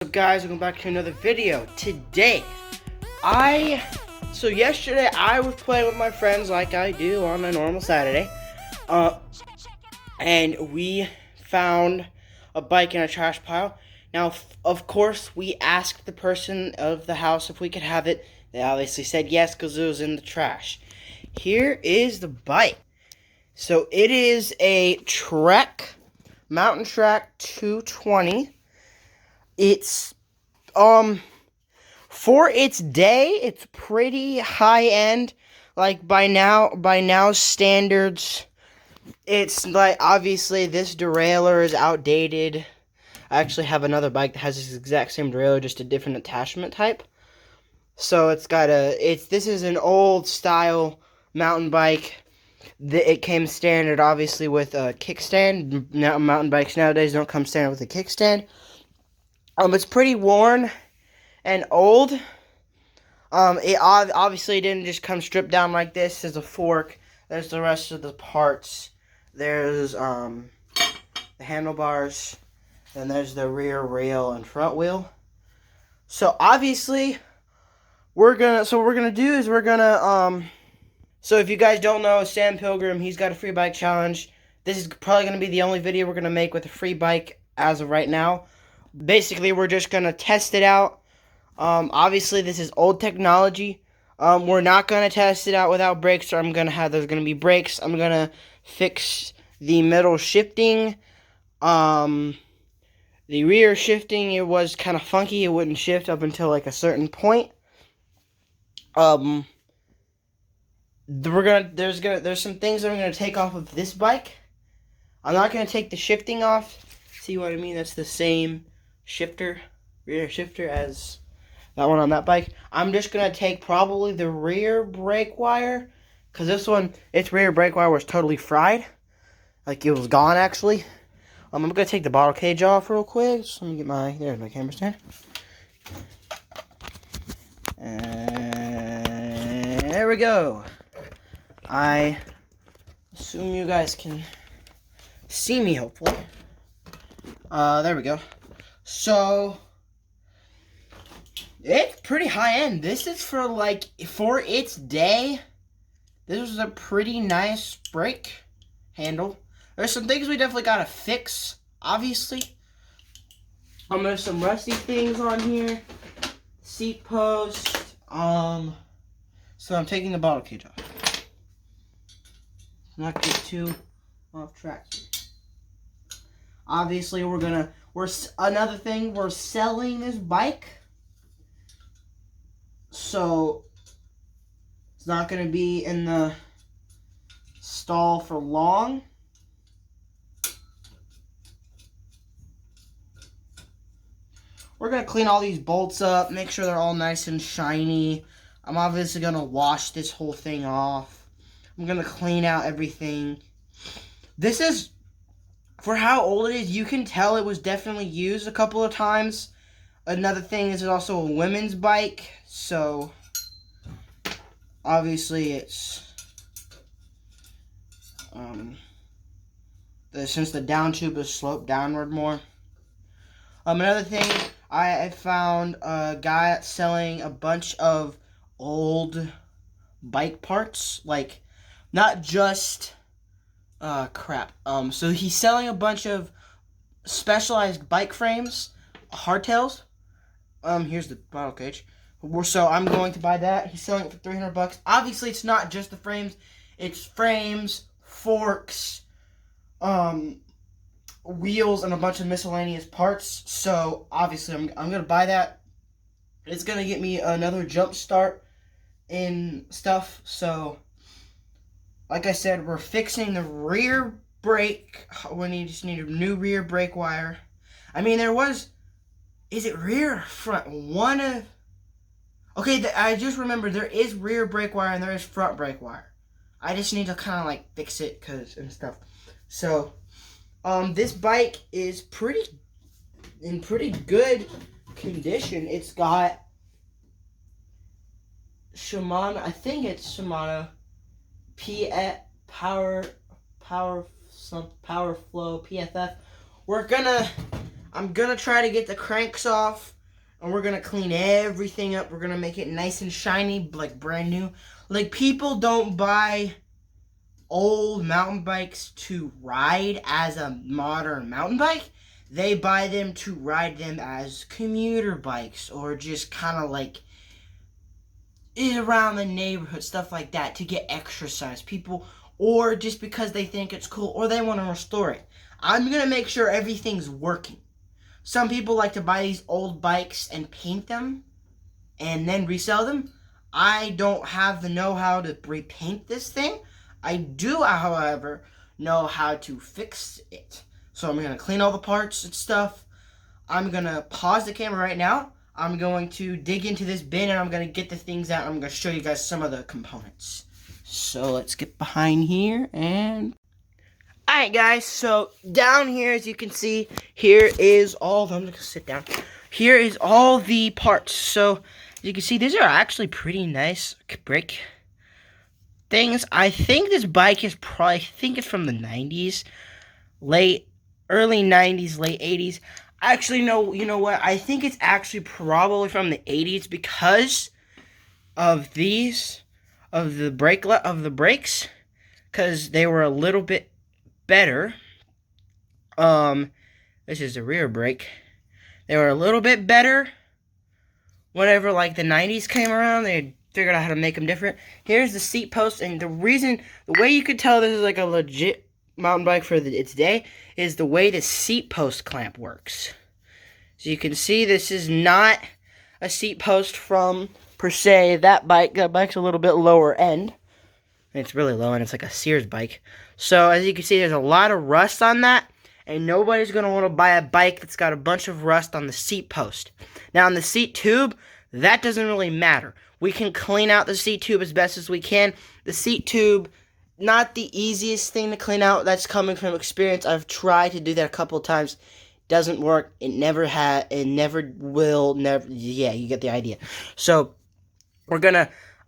What's up guys, welcome back to another video. Today, yesterday I was playing with my friends like I do on a normal Saturday. And we found a bike in a trash pile. Now, of course, we asked the person of the house if we could have it. They obviously said yes because it was in the trash. Here is the bike. So it is a Trek, mountaintrack 220. It's, for its day, it's pretty high-end. Like, by now standards, it's, like, obviously, this derailleur is outdated. I actually have another bike that has this exact same derailleur, just a different attachment type. So, this is an old-style mountain bike. It came standard, obviously, with a kickstand. Now, mountain bikes nowadays don't come standard with a kickstand. It's pretty worn and old. It obviously didn't just come stripped down like this. There's a fork. There's the rest of the parts. There's the handlebars. And there's the rear rail and front wheel. So obviously, what we're gonna do is so if you guys don't know, Sam Pilgrim, he's got a free bike challenge. This is probably gonna be the only video we're gonna make with a free bike as of right now. Basically, we're just going to test it out. Obviously, this is old technology. We're not going to test it out without brakes. There's going to be brakes. I'm going to fix the middle shifting. The rear shifting, it was kind of funky. It wouldn't shift up until like a certain point. There's some things that I'm going to take off of this bike. I'm not going to take the shifting off. See what I mean? That's the same rear shifter as that one on that bike. I'm just going to take probably the rear brake wire, because this one, its rear brake wire was totally fried. Like, it was gone, actually. I'm going to take the bottle cage off real quick. So let me get there's my camera stand. And there we go. I assume you guys can see me, hopefully. There we go. So, it's pretty high-end. This is for its day, this was a pretty nice brake handle. There's some things we definitely gotta fix, obviously. There's some rusty things on here. Seat post. So I'm taking the bottle cage off. Not get too off track here. Obviously, another thing, we're selling this bike. So, it's not going to be in the stall for long. We're going to clean all these bolts up, make sure they're all nice and shiny. I'm obviously going to wash this whole thing off. I'm going to clean out everything. This is, for how old it is, you can tell it was definitely used a couple of times. Another thing is it's also a women's bike, so obviously it's since the down tube is sloped downward more. Another thing, I found a guy selling a bunch of old bike parts, like not just crap. So he's selling a bunch of specialized bike frames, hardtails. Here's the bottle cage. So I'm going to buy that. He's selling it for $300. Obviously, it's not just the frames. It's frames, forks, wheels, and a bunch of miscellaneous parts. So obviously, I'm gonna buy that. It's gonna get me another jump start in stuff. So, like I said, we're fixing the rear brake. We just need a new rear brake wire. I mean, is it rear or front? Okay, I just remembered there is rear brake wire and there is front brake wire. I just need to kind of like fix it and stuff. So, this bike is in pretty good condition. It's got Shimano, I think it's Shimano Power Flow PFF. I'm gonna try to get the cranks off, and we're gonna clean everything up. We're gonna make it nice and shiny, like brand new. Like, people don't buy old mountain bikes to ride as a modern mountain bike. They buy them to ride them as commuter bikes, or just kind of like around the neighborhood, stuff like that, to get exercise. People, or just because they think it's cool, or they want to restore it. I'm gonna make sure everything's working. Some people like to buy these old bikes and paint them and then resell them. I don't have the know-how to repaint this thing. I do, however, know how to fix it. So I'm going to clean all the parts and stuff. I'm going to pause the camera right now. I'm going to dig into this bin, and I'm going to get the things out. I'm going to show you guys some of the components. So let's get behind here and... Alright guys, so down here, as you can see, here is all of them. I'm going to sit down. Here is all the parts. So, as you can see, these are actually pretty nice brake things. I think this bike is probably, I think it's from the 90s. Early 90s, late 80s. Actually, no, you know what? I think it's actually probably from the 80s because of these, of the brakes, because they were a little bit better. This is the rear brake. They were a little bit better. Whenever like the 90s came around, they figured out how to make them different. Here's the seat post, and the way you could tell this is like a legit mountain bike for its day is the way the seat post clamp works. So you can see this is not a seat post from, per se, that bike. That bike's a little bit lower end. It's really low, and it's like a Sears bike. So, as you can see, there's a lot of rust on that, and nobody's going to want to buy a bike that's got a bunch of rust on the seat post. Now, on the seat tube, that doesn't really matter. We can clean out the seat tube as best as we can. The seat tube, not the easiest thing to clean out. That's coming from experience. I've tried to do that a couple of times. Doesn't work. It never will, yeah, you get the idea. So,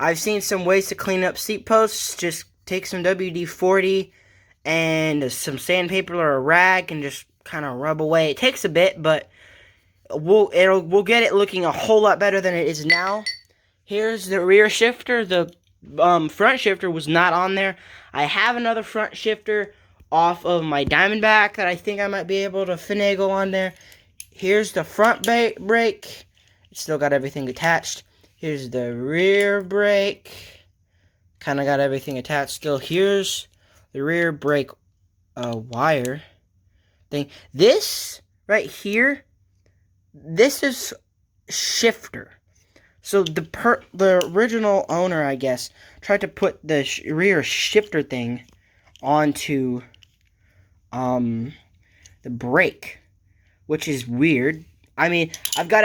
I've seen some ways to clean up seat posts. Just take some WD-40 and some sandpaper or a rag and just kind of rub away. It takes a bit, but we'll get it looking a whole lot better than it is now. Here's the rear shifter. The front shifter was not on there. I have another front shifter off of my Diamondback that I think I might be able to finagle on there. Here's the front brake. It's still got everything attached. Here's the rear brake. Kind of got everything attached still. Here's the rear brake wire thing. This right here, this is shifter. So the original owner, I guess, tried to put the rear shifter thing onto the brake, which is weird. I mean, I've got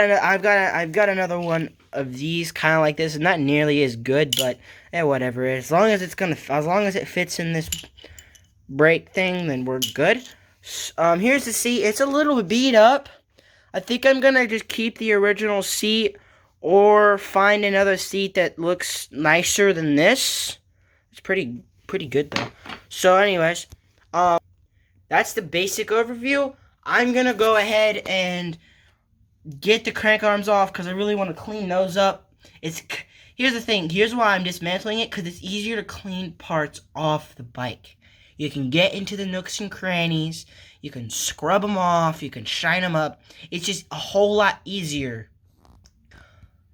another one of these kind of like this. It's not nearly as good, but whatever. As long as it fits in this brake thing, then we're good. Here's the seat. It's a little beat up. I think I'm gonna just keep the original seat or find another seat that looks nicer than this. It's pretty good though. So, anyways, that's the basic overview. I'm gonna go ahead and get the crank arms off because I really want to clean those up. Here's the thing. Here's why I'm dismantling it, because it's easier to clean parts off the bike. You can get into the nooks and crannies. You can scrub them off. You can shine them up. It's just a whole lot easier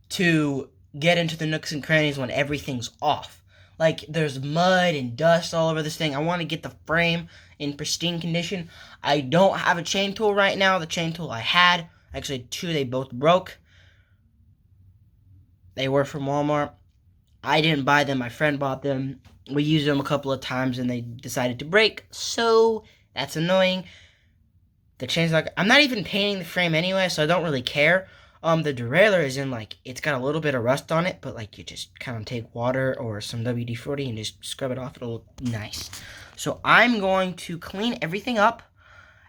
to get into the nooks and crannies when everything's off. Like, there's mud and dust all over this thing. I want to get the frame in pristine condition. I don't have a chain tool right now. The chain tool I had, actually two, they both broke. They were from Walmart. I didn't buy them. My friend bought them. We used them a couple of times and they decided to break. So, that's annoying. The chain's not... I'm not even painting the frame anyway, so I don't really care. The derailleur is in, like, it's got a little bit of rust on it, but, like, you just kind of take water or some WD-40 and just scrub it off. It'll look nice. So, I'm going to clean everything up,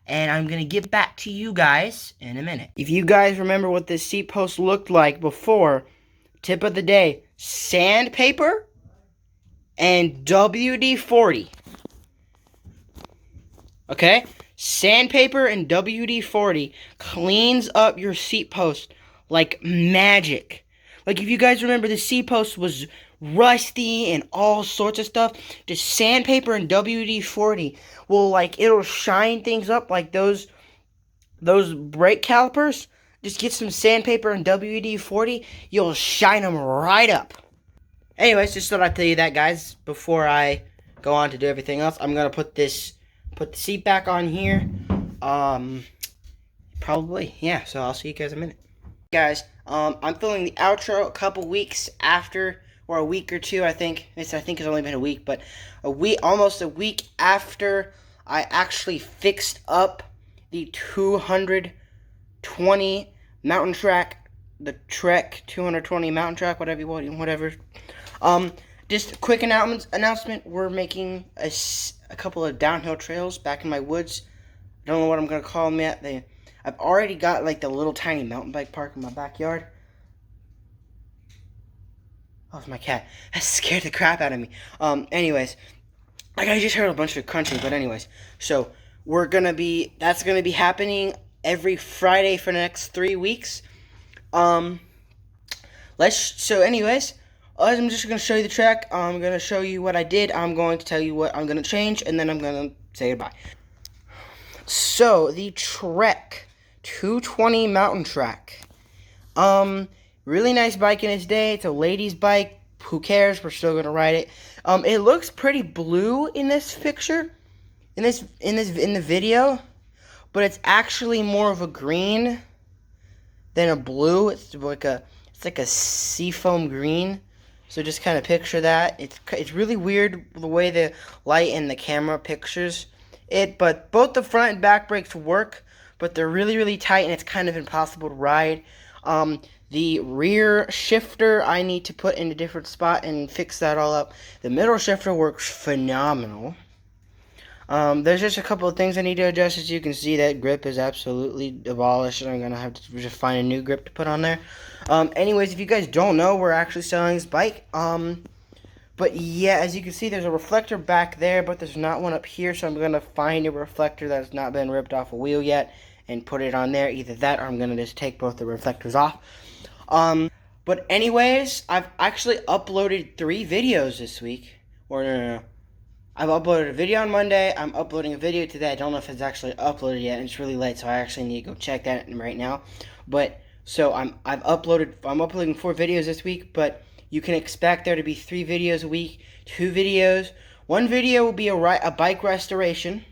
and I'm going to get back to you guys in a minute. If you guys remember what this seat post looked like before, tip of the day, sandpaper and WD-40. Okay? Sandpaper and WD-40 cleans up your seat post like magic. Like, if you guys remember, the seat post was rusty and all sorts of stuff. Just sandpaper and WD-40 will, like, it'll shine things up like those brake calipers. Just get some sandpaper and WD-40, you'll shine them right up. Anyways, just thought I'd tell you that, guys, before I go on to do everything else. I'm gonna put the seat back on here. Probably, yeah. So I'll see you guys in a minute. Guys, I'm filming the outro a couple weeks after, or a week or two, I think. I think it's only been a week, but almost a week after I actually fixed up the 220 mountain track, the Trek 220 mountain track, whatever. Just a quick announcement. We're making a couple of downhill trails back in my woods. I don't know what I'm gonna call them yet. I've already got like the little tiny mountain bike park in my backyard. Oh, it's my cat. That scared the crap out of me. Anyways, like, I just heard a bunch of crunching, but anyways, so that's gonna be happening every Friday for the next 3 weeks. Anyways, I'm just gonna show you the track. I'm gonna show you what I did. I'm going to tell you what I'm gonna change, and then I'm gonna say goodbye. So, the Trek 220 mountain track. Really nice bike in its day. It's a lady's bike. Who cares? We're still gonna ride it. It looks pretty blue in this picture, in the video, but it's actually more of a green than a blue. It's like a seafoam green. So just kind of picture that. It's really weird the way the light and the camera pictures it, but both the front and back brakes work, but they're really, really tight, and it's kind of impossible to ride. The rear shifter I need to put in a different spot and fix that all up. The middle shifter works phenomenal. There's just a couple of things I need to adjust. As you can see, that grip is absolutely abolished, and I'm going to have to just find a new grip to put on there. Anyways, if you guys don't know, we're actually selling this bike. But yeah, as you can see, there's a reflector back there, but there's not one up here, so I'm going to find a reflector that's not been ripped off a wheel yet and put it on there. Either that, or I'm going to just take both the reflectors off. But anyways, I've actually uploaded 3 videos this week. Or no. I've uploaded a video on Monday. I'm uploading a video today. I don't know if it's actually uploaded yet, and it's really late, so I actually need to go check that right now. But so I'm uploading 4 videos this week, but you can expect there to be 3 videos a week, 2 videos. One video will be a bike restoration.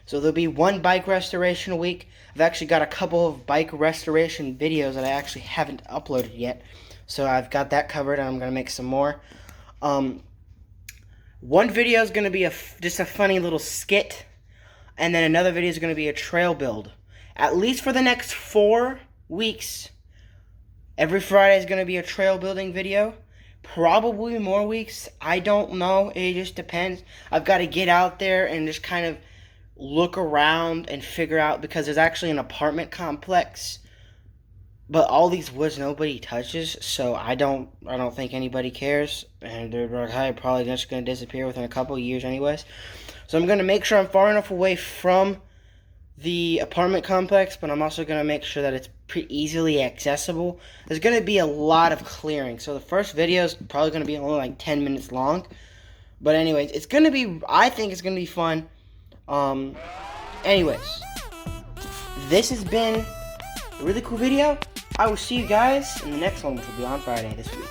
So there'll be 1 bike restoration a week. I've actually got a couple of bike restoration videos that I actually haven't uploaded yet. So I've got that covered, and I'm going to make some more. One video is going to be just a funny little skit, and then another video is going to be a trail build. At least for the next 4 weeks, every Friday is going to be a trail building video. Probably more weeks. I don't know. It just depends. I've got to get out there and just kind of look around and figure out, because there's actually an apartment complex, but all these woods nobody touches, so I don't think anybody cares, and they're probably just going to disappear within a couple of years anyways. So I'm going to make sure I'm far enough away from the apartment complex, but I'm also going to make sure that it's pretty easily accessible. There's going to be a lot of clearing, so the first video is probably going to be only like 10 minutes long, but anyways, I think it's going to be fun. Anyways, this has been a really cool video. I will see you guys in the next one, which will be on Friday this week.